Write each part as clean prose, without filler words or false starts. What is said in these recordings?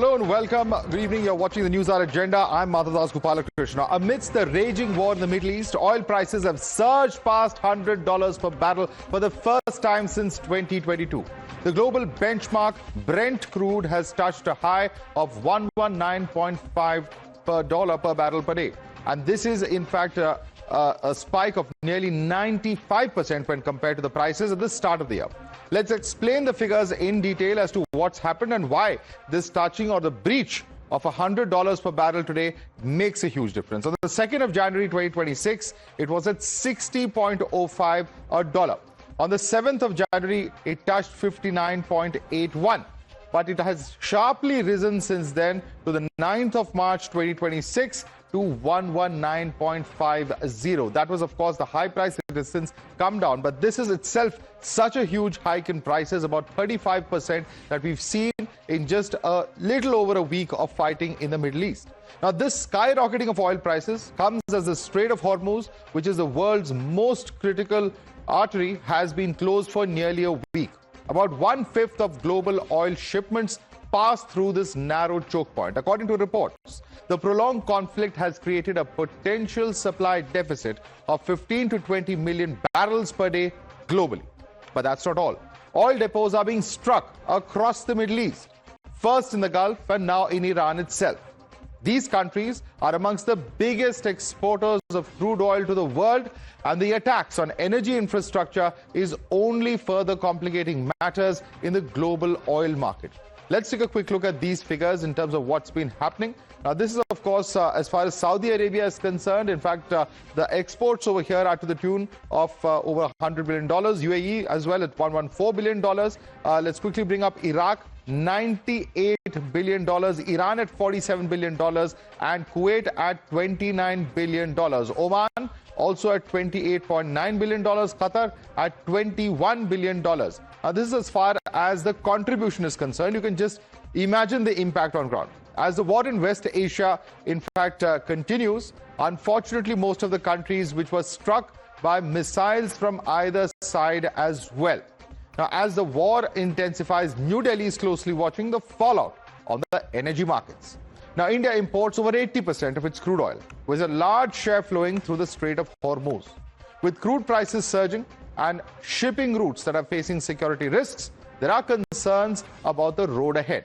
Hello and welcome. Good evening. You're watching the Newshour Agenda. I'm Madhavdas G. Amidst the raging war in the Middle East, oil prices have surged past $100 per barrel for the first time since 2022. The global benchmark Brent Crude has touched a high of $119.5 per barrel per day. And this is, in fact, a spike of nearly 95% when compared to the prices at the start of the year. Let's explain the figures in detail as to what's happened and why this touching or the breach of $100 per barrel today makes a huge difference. On the 2nd of January 2026, it was at $60.05 a dollar. On the 7th of January, it touched 59.81. But it has sharply risen since then to the 9th of March 2026 to 119.50. That was, of course, the high price. It has since come down. But this is itself such a huge hike in prices, about 35%, that we've seen in just a little over a week of fighting in the Middle East. Now, this skyrocketing of oil prices comes as the Strait of Hormuz, which is the world's most critical artery, has been closed for nearly a week. About 1/5 of global oil shipments pass through this narrow choke point. According to reports, the prolonged conflict has created a potential supply deficit of 15 to 20 million barrels per day globally. But that's not all. Oil depots are being struck across the Middle East, first in the Gulf and now in Iran itself. These countries are amongst the biggest exporters of crude oil to the world, and the attacks on energy infrastructure is only further complicating matters in the global oil market. Let's take a quick look at these figures in terms of what's been happening. Now, this is, of course, as far as Saudi Arabia is concerned. In fact, the exports over here are to the tune of over $100 billion. UAE as well at $114 billion. Let's quickly bring up Iraq. $98 billion, Iran at $47 billion, and Kuwait at $29 billion. Oman also at $28.9 billion, Qatar at $21 billion. Now, this is as far as the contribution is concerned. You can just imagine the impact on ground. As the war in West Asia, in fact, continues, unfortunately, most of the countries which were struck by missiles from either side as well. Now, as the war intensifies, New Delhi is closely watching the fallout on the energy markets. Now, India imports over 80% of its crude oil, with a large share flowing through the Strait of Hormuz. With crude prices surging and shipping routes that are facing security risks, there are concerns about the road ahead.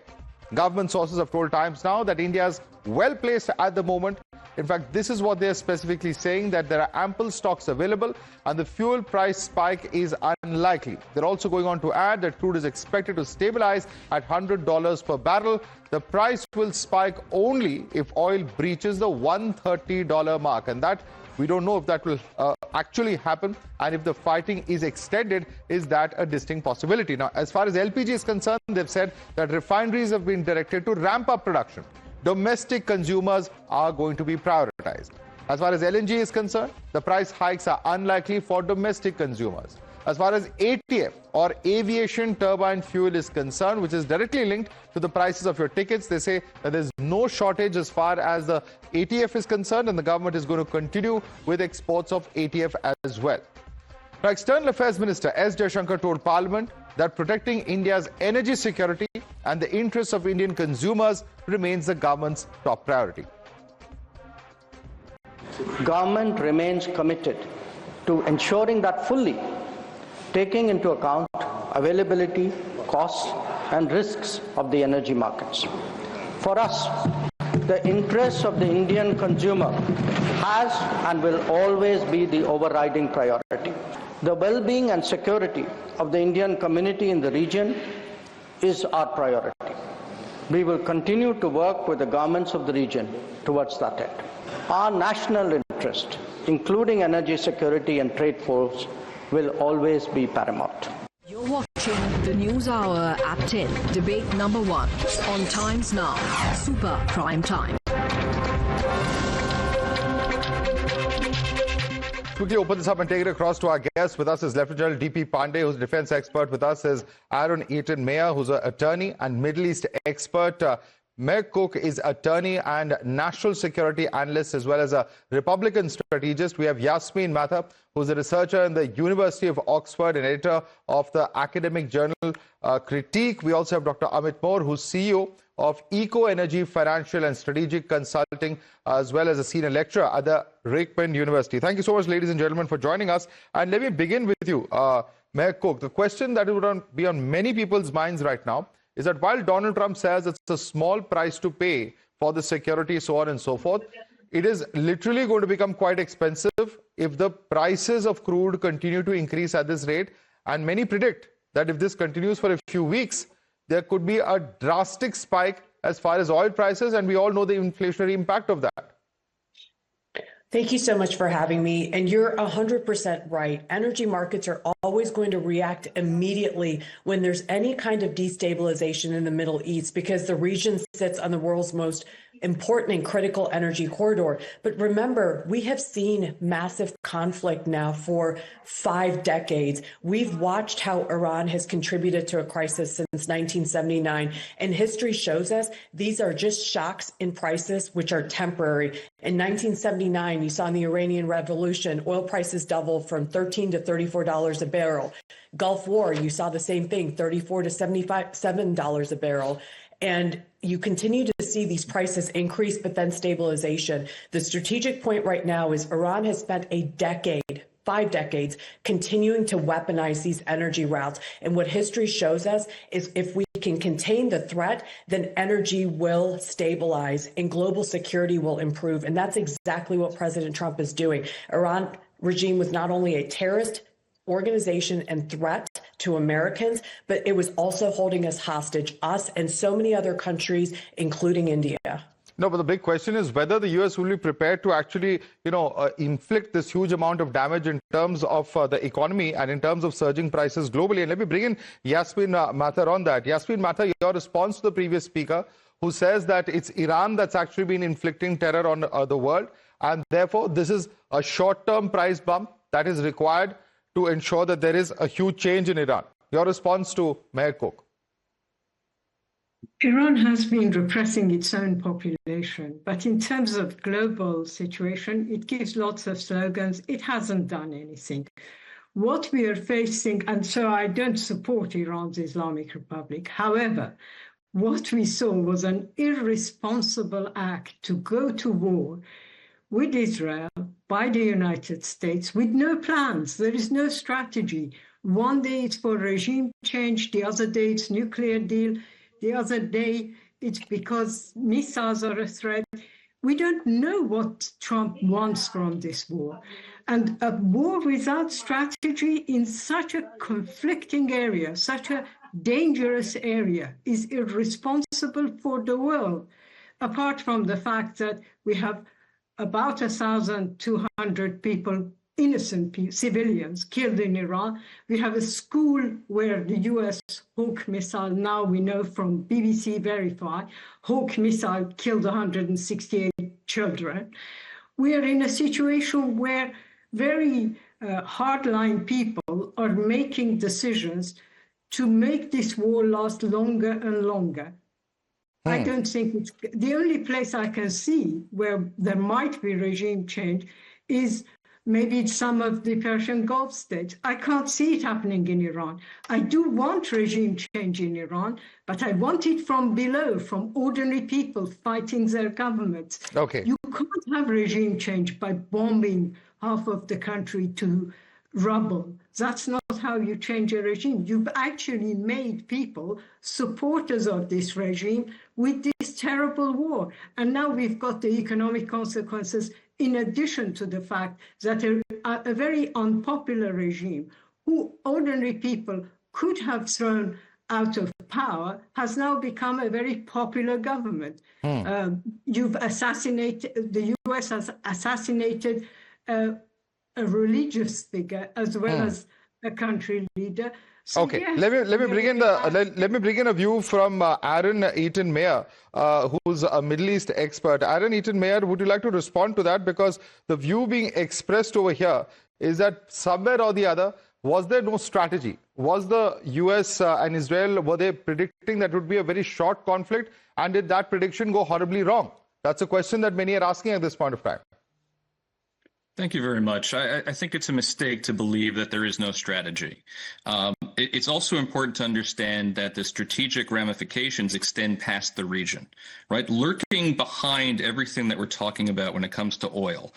Government sources have told Times Now that India is well placed at the moment. In fact, this is what they are specifically saying, that there are ample stocks available and the fuel price spike is unlikely. They're also going on to add that crude is expected to stabilize at $100 per barrel. The price will spike only if oil breaches the $130 mark, and that we don't know if that will actually happen, and if the fighting is extended, is that a distinct possibility. Now, as far as LPG is concerned, they've said that refineries have been directed to ramp up production. Domestic consumers are going to be prioritized. As far as LNG is concerned, the price hikes are unlikely for domestic consumers. As far as ATF or aviation turbine fuel is concerned, which is directly linked to the prices of your tickets, they say that there's no shortage as far as the ATF is concerned, and the government is going to continue with exports of ATF as well. Now, External Affairs Minister S. Jaishankar told Parliament that protecting India's energy security and the interests of Indian consumers remains the government's top priority. Government remains committed to ensuring that fully taking into account availability, costs and risks of the energy markets. For us, the interests of the Indian consumer has and will always be the overriding priority. The well-being and security of the Indian community in the region is our priority. We will continue to work with the governments of the region towards that end. Our national interest, including energy security and trade flows, will always be paramount. You're watching the News Hour at 10, debate number 1 on Times Now, Super Prime Time. Quickly open this up and take it across to our guest. With us is Lieutenant General D.P. Pandey, who's a defense expert. With us is Aaron Eaton Mayer, who's an attorney and Middle East expert. Meg Cook is attorney and national security analyst, as well as a Republican strategist. We have Yasmin Mathur, who's a researcher in the University of Oxford and editor of the academic journal Critique. We also have Dr. Amit Moore, who's CEO of Eco-Energy Financial and Strategic Consulting, as well as a senior lecturer at the Raikkonen University. Thank you so much, ladies and gentlemen, for joining us. And let me begin with you, Mayor Cook. The question that would be on many people's minds right now is that while Donald Trump says it's a small price to pay for the security, so on and so forth, it is literally going to become quite expensive if the prices of crude continue to increase at this rate. And many predict that if this continues for a few weeks, there could be a drastic spike as far as oil prices, and we all know the inflationary impact of that. Thank you so much for having me. And you're 100% right. Energy markets are always going to react immediately when there's any kind of destabilization in the Middle East, because the region sits on the world's most important and critical energy corridor. But remember, we have seen massive conflict now for 5 decades. We've watched how Iran has contributed to a crisis since 1979. And history shows us these are just shocks in prices, which are temporary. In 1979, you saw in the Iranian Revolution, oil prices doubled from $13 to $34 a barrel. Gulf War, you saw the same thing, $34 to $77 a barrel. And you continue to see these prices increase, but then stabilization. The strategic point right now is Iran has spent a decade, 5 decades, continuing to weaponize these energy routes. And what history shows us is if we can contain the threat, then energy will stabilize and global security will improve. And that's exactly what President Trump is doing. Iran regime was not only a terrorist organization and threat to Americans, but it was also holding us hostage, us and so many other countries, including India. No, but the big question is whether the U.S. will be prepared to actually, inflict this huge amount of damage in terms of the economy and in terms of surging prices globally. And let me bring in Yasmin Mathur on that. Yasmin Mathur, your response to the previous speaker, who says that it's Iran that's actually been inflicting terror on the world, and therefore this is a short-term price bump that is required to ensure that there is a huge change in Iran. Your response to Mayor Cook? Iran has been repressing its own population, but in terms of global situation, it gives lots of slogans. It hasn't done anything. What we are facing, and so I don't support Iran's Islamic Republic. However, what we saw was an irresponsible act to go to war with Israel by the United States with no plans. There is no strategy. One day it's for regime change, the other day it's nuclear deal, the other day it's because missiles are a threat. We don't know what Trump wants from this war. And a war without strategy in such a conflicting area, such a dangerous area, is irresponsible for the world, apart from the fact that we have about 1,200 people, innocent people, civilians, killed in Iran. We have a school where the US Hawk missile, now we know from BBC Verify, Hawk missile killed 168 children. We are in a situation where very hardline people are making decisions to make this war last longer and longer. I don't think it's the only place I can see where there might be regime change is maybe some of the Persian Gulf states. I can't see it happening in Iran. I do want regime change in Iran, but I want it from below, from ordinary people fighting their governments. Okay. You can't have regime change by bombing half of the country to rubble. That's not how you change a regime. You've actually made people supporters of this regime with this terrible war. And now we've got the economic consequences in addition to the fact that a very unpopular regime who ordinary people could have thrown out of power has now become a very popular government. You've assassinated, the US has assassinated a religious figure as well as a country leader. So okay, yes, let me bring in a view from Aaron Eaton-Mayer, who's a Middle East expert. Aaron Eaton-Mayer, would you like to respond to that? Because the view being expressed over here is that somewhere or the other, was there no strategy? Was the US and Israel, were they predicting that it would be a very short conflict? And did that prediction go horribly wrong? That's a question that many are asking at this point of time. Thank you very much. I think it's a mistake to believe that there is no strategy. It's also important to understand that the strategic ramifications extend past the region, right? Lurking behind everything that we're talking about when it comes to oil.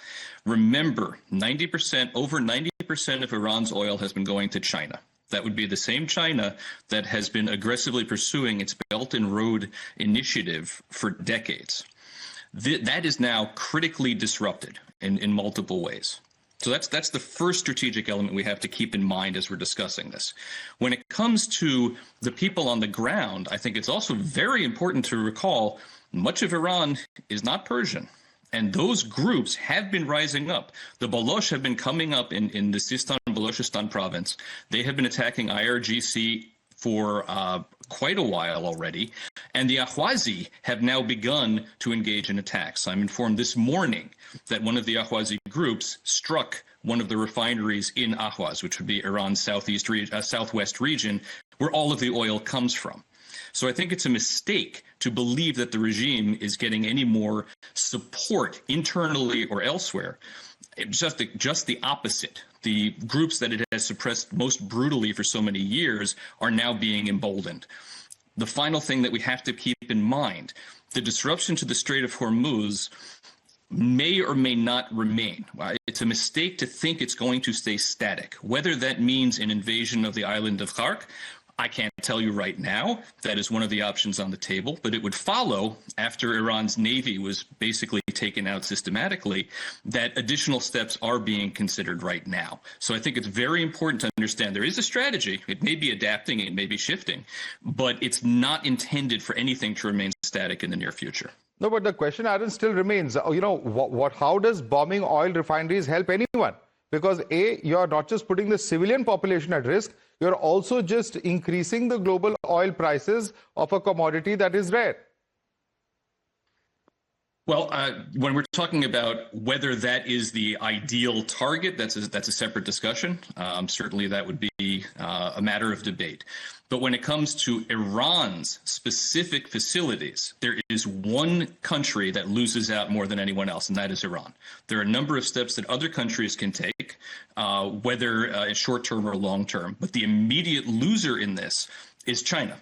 Remember, over 90% of Iran's oil has been going to China. That would be the same China that has been aggressively pursuing its Belt and Road initiative for decades. That is now critically disrupted in multiple ways. So that's the first strategic element we have to keep in mind as we're discussing this. When it comes to the people on the ground, I think it's also very important to recall much of Iran is not Persian. And those groups have been rising up. The Baloch have been coming up in the Sistan and Balochistan province. They have been attacking IRGC for quite a while already. And the Ahwazi have now begun to engage in attacks. I'm informed this morning that one of the Ahwazi groups struck one of the refineries in Ahwaz, which would be Iran's southwest region, where all of the oil comes from. So I think it's a mistake to believe that the regime is getting any more support internally or elsewhere. Just the opposite. The groups that it has suppressed most brutally for so many years are now being emboldened. The final thing that we have to keep in mind, the disruption to the Strait of Hormuz may or may not remain. It's a mistake to think it's going to stay static. Whether that means an invasion of the island of Khark, I can't tell you right now. That is one of the options on the table, but it would follow after Iran's navy was basically taken out systematically that additional steps are being considered right now. So I think it's very important to understand there is a strategy. It may be adapting, it may be shifting, but it's not intended for anything to remain static in the near future. No, but the question, Aaron, still remains, how does bombing oil refineries help anyone? Because A, you're not just putting the civilian population at risk, you're also just increasing the global oil prices of a commodity that is rare. Well, when we're talking about whether that is the ideal target, that's a separate discussion. Certainly that would be a matter of debate. But when it comes to Iran's specific facilities, there is one country that loses out more than anyone else, and that is Iran. There are a number of steps that other countries can take, whether short-term or long-term. But the immediate loser in this is China.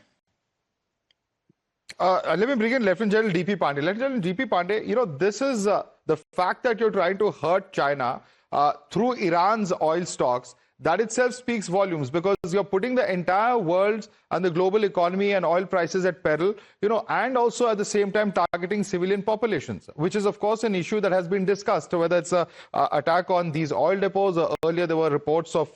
Let me bring in Lieutenant General D.P. Pandey. Lieutenant General D.P. Pandey, this is the fact that you're trying to hurt China through Iran's oil stocks. That itself speaks volumes because you're putting the entire world and the global economy and oil prices at peril, and also at the same time targeting civilian populations, which is, of course, an issue that has been discussed, whether it's an attack on these oil depots. Earlier, there were reports of,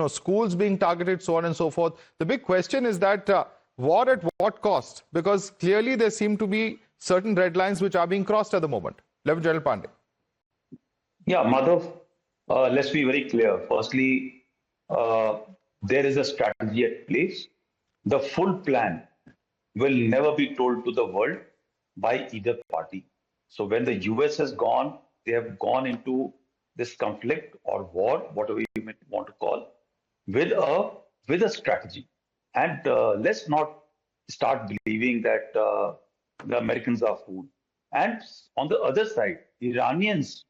schools being targeted, so on and so forth. The big question is that war at what cost? Because clearly there seem to be certain red lines which are being crossed at the moment. Lieutenant General Pandey. Yeah, Madhav, let's be very clear. Firstly, there is a strategy at place. The full plan will never be told to the world by either party. So when the US has gone, they have gone into this conflict or war, whatever you may want to call, with a strategy. And let's not start believing that the Americans are fooled. And on the other side, Iranians,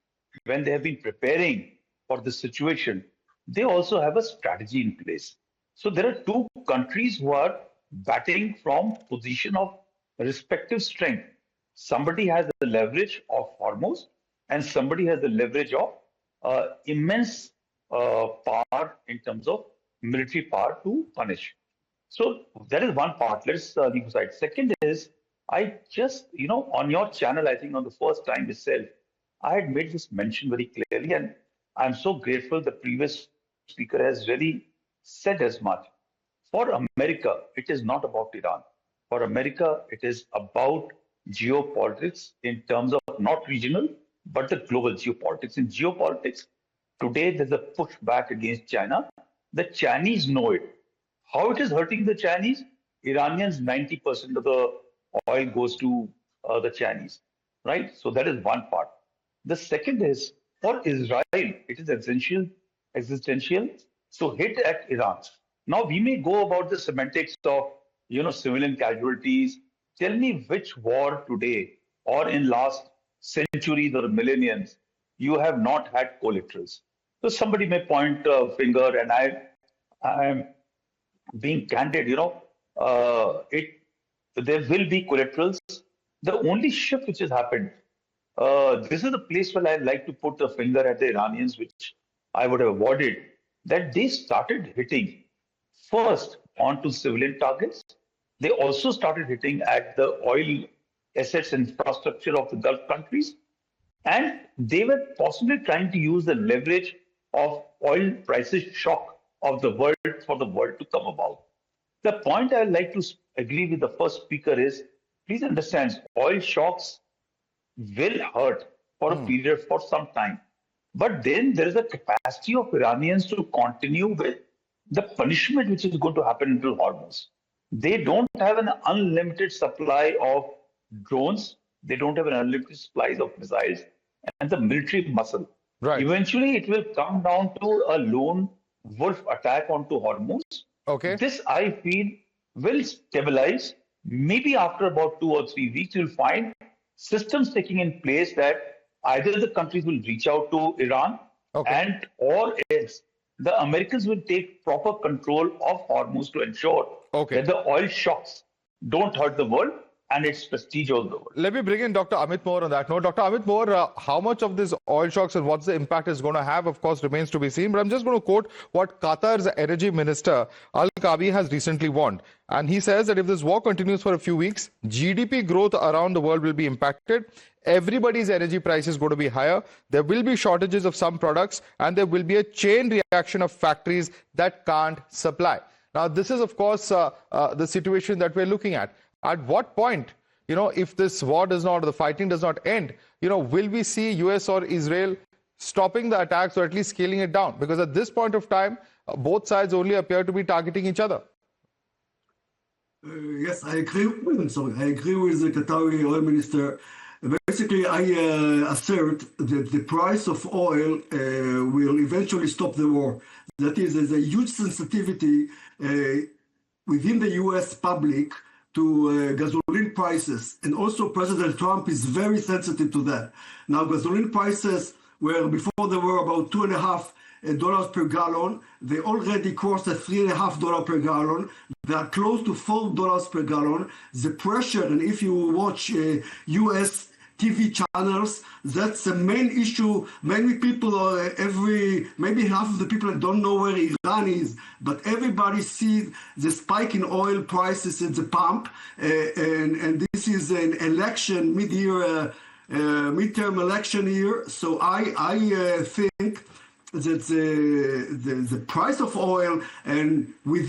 when they have been preparing for this situation, they also have a strategy in place. So there are two countries who are batting from position of respective strength. Somebody has the leverage of Hormuz, and somebody has the leverage of immense power in terms of military power to punish. So that is one part. Let's leave aside. Second is, I just, on your channel, I think on the first time itself, I had made this mention very clearly, and I'm so grateful the previous speaker has really said as much. For America, it is not about Iran. For America, it is about geopolitics in terms of not regional, but the global geopolitics. In geopolitics, today there's a pushback against China. The Chinese know it. How it is hurting the Chinese? Iranians, 90% of the oil goes to the Chinese, right? So that is one part. The second is, for Israel, it is existential to hit at Iran. Now, we may go about the semantics of, civilian casualties. Tell me which war today or in last centuries or millenniums you have not had collaterals. So somebody may point a finger, and being candid, there will be collaterals. The only shift which has happened, this is the place where I'd like to put the finger at the Iranians, which I would have avoided, that they started hitting first onto civilian targets. They also started hitting at the oil assets infrastructure of the Gulf countries. And they were possibly trying to use the leverage of oil prices shock of the world for the world to come about. The point I'd like to agree with the first speaker is, please understand, oil shocks will hurt for a period for some time. But then there is a capacity of Iranians to continue with the punishment which is going to happen into Hormuz. They don't have an unlimited supply of drones. They don't have an unlimited supply of missiles and the military muscle. Right. Eventually, it will come down to a lone wolf attack onto Hormuz. Okay. This, I feel, will stabilize. Maybe after about 2 or 3 weeks, you'll find systems taking in place that either the countries will reach out to Iran and or else the Americans will take proper control of Hormuz to ensure that the oil shocks don't hurt the world and its prestige of the world. Let me bring in Dr. Amit Moore on that note. Dr. Amit Moore, how much of this oil shocks and what's the impact is going to have, of course, remains to be seen. But I'm just going to quote what Qatar's energy minister, Al-Kabi, has recently warned. And he says that if this war continues for a few weeks, GDP growth around the world will be impacted. Everybody's energy price is going to be higher. There will be shortages of some products, and there will be a chain reaction of factories that can't supply. Now, this is, of course, the situation that we're looking at. At what point, if this war does not, or the fighting does not end, will we see US or Israel stopping the attacks or at least scaling it down? Because at this point of time, both sides only appear to be targeting each other. Yes, I agree. I agree with the Qatari oil minister. Basically, I assert that the price of oil will eventually stop the war. That is, there's a huge sensitivity within the US public to gasoline prices. And also President Trump is very sensitive to that. Now, gasoline prices were before they were about $2.50 per gallon. They already crossed at $3.50 per gallon. They are close to $4 per gallon. The pressure, and if you watch US TV channels, that's the main issue. Many people, maybe half of the people don't know where Iran is, but everybody sees the spike in oil prices at the pump. And this is an election, midterm election year. So I think that the price of oil, and with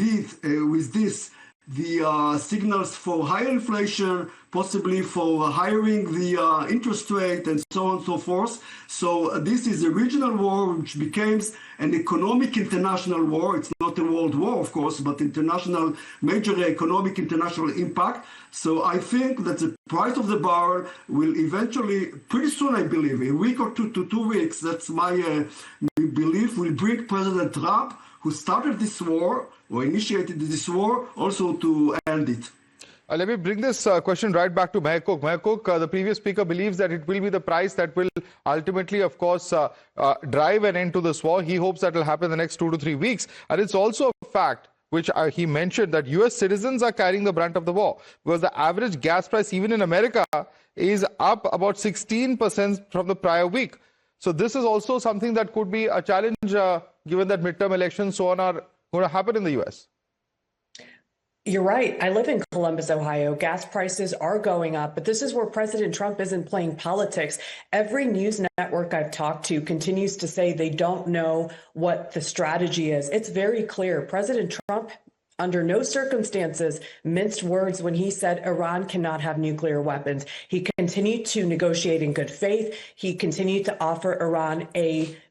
this, the signals for higher inflation, possibly for hiring the interest rate, and so on and so forth. So this is a regional war which becomes an economic international war. It's not a world war, of course, but international, major economic international impact. So I think that the price of the barrel will eventually, pretty soon, I believe, a week or 2 to 2 weeks, that's my belief, will bring President Trump, who started this war, or initiated this war, also to end it. Let me bring this question right back to Mehkok. Mehkok, the previous speaker believes that it will be the price that will ultimately, of course, drive an end to this war. He hopes that will happen in the next 2 to 3 weeks. And it's also a fact, which he mentioned, that US citizens are carrying the brunt of the war, because the average gas price, even in America, is up about 16% from the prior week. So this is also something that could be a challenge, given that midterm elections, so on, are going to happen in the US. You're right. I live in Columbus, Ohio. Gas prices are going up, but this is where President Trump isn't playing politics. Every news network I've talked to continues to say they don't know what the strategy is. It's very clear. President Trump, under no circumstances, minced words when he said Iran cannot have nuclear weapons. He continued to negotiate in good faith. He continued to offer Iran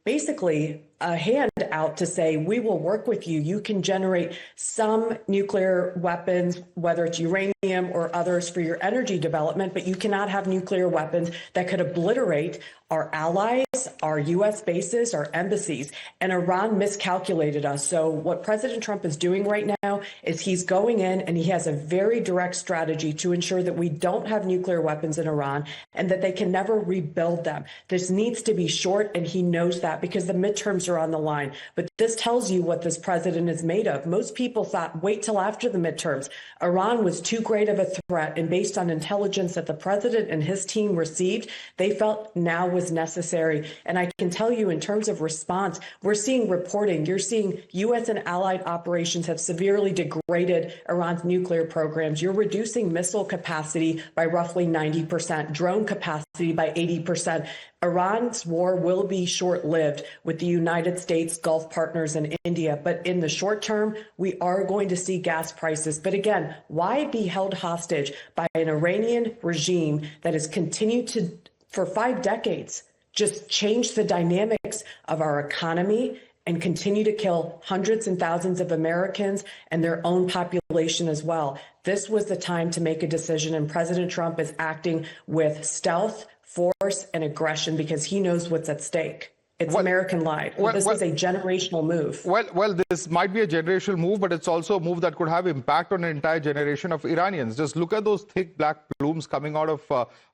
basically a hand out to say, we will work with you. You can generate some nuclear weapons, whether it's uranium or others, for your energy development, but you cannot have nuclear weapons that could obliterate our allies, our U.S. bases, our embassies, and Iran miscalculated us. So what President Trump is doing right now is he's going in and he has a very direct strategy to ensure that we don't have nuclear weapons in Iran and that they can never rebuild them. This needs to be short, and he knows that because the midterms are on the line. But this tells you what this president is made of. Most people thought, wait till after the midterms. Iran was too great of a threat, and based on intelligence that the president and his team received, they felt now was necessary. And I can tell you in terms of response, we're seeing reporting. You're seeing U.S. and allied operations have severely degraded Iran's nuclear programs. You're reducing missile capacity by roughly 90%, drone capacity by 80%. Iran's war will be short-lived with the United States, Gulf partners, and India. But in the short term, we are going to see gas prices. But again, why be held hostage by an Iranian regime that has continued to, for 5 decades, just change the dynamics of our economy and continue to kill hundreds and thousands of Americans and their own population as well? This was the time to make a decision, and President Trump is acting with stealth, force, and aggression because he knows what's at stake. It's American life. This is a generational move. Well, this might be a generational move, but it's also a move that could have impact on an entire generation of Iranians. Just look at those thick black plumes coming out of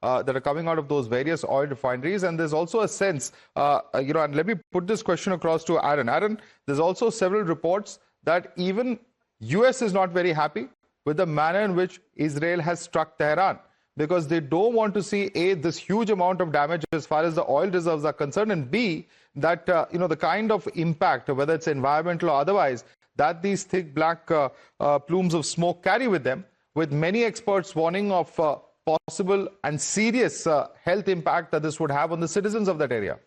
that are coming out of those various oil refineries, and there's also a sense, and let me put this question across to Aaron. Aaron, there's also several reports that even U.S. is not very happy with the manner in which Israel has struck Tehran, because they don't want to see, A, this huge amount of damage as far as the oil reserves are concerned, and B, that, the kind of impact, whether it's environmental or otherwise, that these thick black plumes of smoke carry with them, with many experts warning of possible and serious health impact that this would have on the citizens of that area.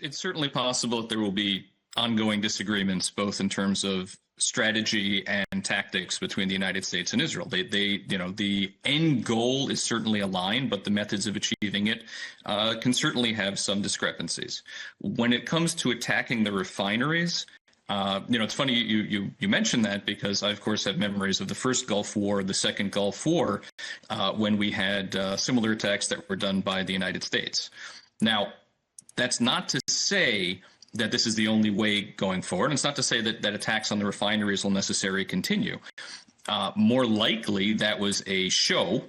It's certainly possible that there will be ongoing disagreements, both in terms of strategy and tactics between the United States and Israel. The end goal is certainly aligned, but the methods of achieving it can certainly have some discrepancies. When it comes to attacking the refineries, it's funny you mentioned that, because I, of course, have memories of the first Gulf War, the second Gulf War, when we had similar attacks that were done by the United States. Now, that's not to say that this is the only way going forward. And it's not to say that attacks on the refineries will necessarily continue. More likely, that was a show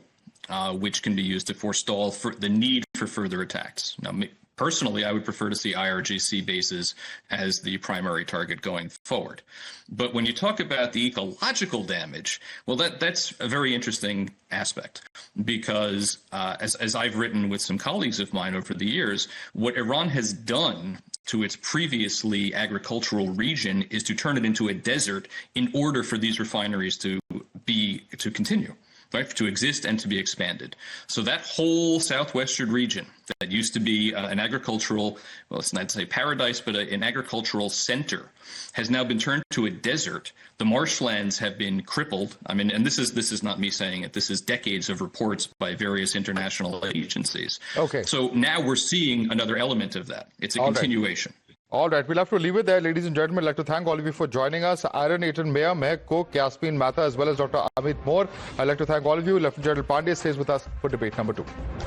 which can be used to forestall the need for further attacks. Now, personally, I would prefer to see IRGC bases as the primary target going forward. But when you talk about the ecological damage, well, that's a very interesting aspect, because as I've written with some colleagues of mine over the years, what Iran has done to its previously agricultural region is to turn it into a desert in order for these refineries to continue, right, to exist and to be expanded. So that whole southwestern region that used to be an agricultural, well, let's not say paradise, but an agricultural center, has now been turned to a desert. The marshlands have been crippled. I mean, and this is not me saying it. This is decades of reports by various international agencies. Okay. So now we're seeing another element of that. It's a continuation. All right, we'll have to leave it there, ladies and gentlemen. I'd like to thank all of you for joining us. Aaron Aiton Mayer, Mehak Cook, Yasmin Mehta, as well as Dr. Amit Moore. I'd like to thank all of you. Lieutenant General Pandey stays with us for debate number 2.